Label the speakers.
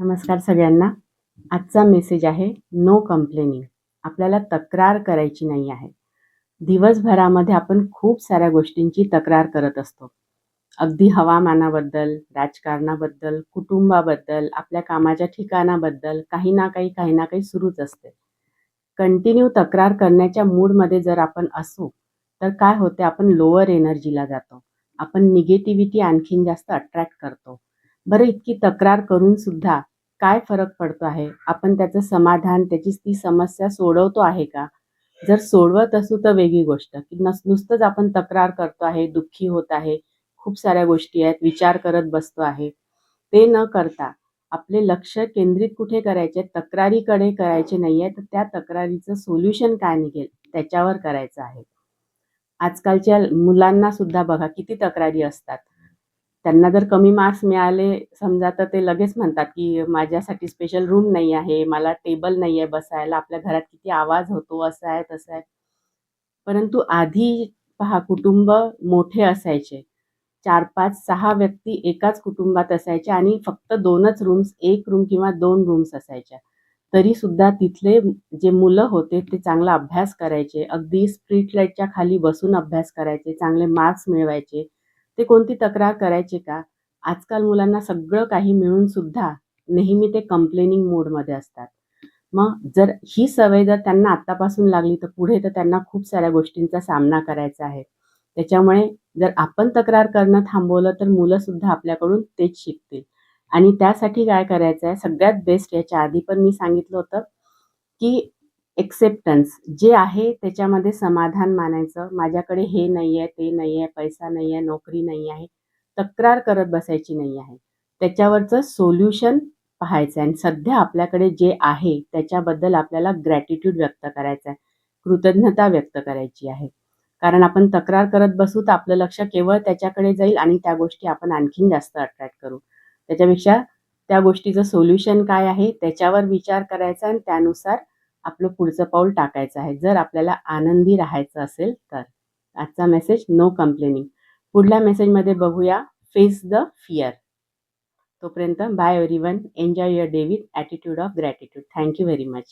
Speaker 1: नमस्कार सगळ्यांना. आजचा मेसेज आहे नो कंप्लेनिंग. आपल्याला तक्रार करायची नाही आहे. दिवसभरामध्ये आपण खूप साऱ्या गोष्टींची तक्रार करत असतो. अगदी हवामानाबद्दल, राजकारणाबद्दल, कुटुंबाबद्दल, आपल्या कामाच्या ठिकाणाबद्दल काही ना काही सुरूच असते. कंटिन्यू तक्रार करण्याच्या मूडमध्ये जर आपण असू तर काय होते, आपण लोअर एनर्जीला जातो. आपण निगेटिव्हिटी आणखीन जास्त अट्रॅक्ट करतो. बरं, इतकी तक्रार करून सुद्धा काय फरक पडतो आहे? आपण त्याचं समाधान, त्याची ती समस्या सोडवतो आहे का? जर सोडवत असू तर वेगळी गोष्ट, की नुसतंच आपण तक्रार करतो आहे, दुःखी होत आहे, खूप साऱ्या गोष्टी आहेत, विचार करत बसतो आहे. ते न करता आपले लक्ष केंद्रित कुठे करायचे? तक्रारीकडे करायचे नाही आहे, तर त्या तक्रारीचं सोल्युशन काय निघेल त्याच्यावर करायचं आहे. आजकालच्या मुलांना सुद्धा बघा किती तक्रारी असतात. त्यांना जर कमी मार्क्स मिळाले समजा, तर ते लगेच म्हणतात, की माझ्यासाठी स्पेशल रूम नाही आहे, मला टेबल नाही आहे बसायला, आपल्या घरात किती आवाज होतो, असं आहे, तसं आहे. परंतु आधी पहा, कुटुंब मोठे असायचे. 4, 5, 6 व्यक्ती एकाच कुटुंबात असायच्या आणि फक्त 2च रूम्स, 1 रूम किंवा 2 रूम्स असायच्या. तरीसुद्धा तिथले जे मुलं होते ते चांगला अभ्यास करायचे. अगदी स्ट्रीट लाईटच्या खाली बसून अभ्यास करायचे, चांगले मार्क्स मिळवायचे. ते कोणती तक्रार करायचे का? आजकाल मुलांना सगळं काही मिळून सुद्धा नेहमी ते कंप्लेनिंग मोडमध्ये असतात. मग जर ही सवय जर त्यांना आत्तापासून लागली, तर पुढे तर त्यांना खूप साऱ्या गोष्टींचा सामना करायचा आहे. त्याच्यामुळे जर आपण तक्रार करणं थांबवलं, तर मुलंसुद्धा आपल्याकडून तेच शिकतील. आणि त्यासाठी काय करायचं आहे, सगळ्यात बेस्ट, याच्या आधी पण मी सांगितलं होतं, की एक्सेप्टन्स जे आहे त्याच्यामध्ये समाधान मानायचं. माझ्याकडे हे नाही आहे, ते नाही आहे, पैसा नाही आहे, नोकरी नाही आहे. तक्रार करत बसायची नाही आहे. त्याच्यावरचं सोल्युशन पाहायचं आहे आणि सध्या आपल्याकडे जे आहे त्याच्याबद्दल आपल्याला ग्रॅटिट्यूड व्यक्त करायचं आहे, कृतज्ञता व्यक्त करायची आहे. कारण आपण तक्रार करत बसू तर आपलं लक्ष केवळ त्याच्याकडे जाईल आणि त्या गोष्टी आपण आणखीन जास्त अट्रॅक्ट करू. त्याच्यापेक्षा त्या गोष्टीचं सोल्युशन काय आहे त्याच्यावर विचार करायचा आणि त्यानुसार आपलं पुढचं पाऊल टाकायचं आहे, जर आपल्याला आनंदी राहायचं असेल तर. आजचा मेसेज नो कंप्लेनिंग. पुढल्या मेसेजमध्ये बघूया फेस द फिअर. तोपर्यंत bye everyone. Enjoy your day with attitude of gratitude. Thank you very much.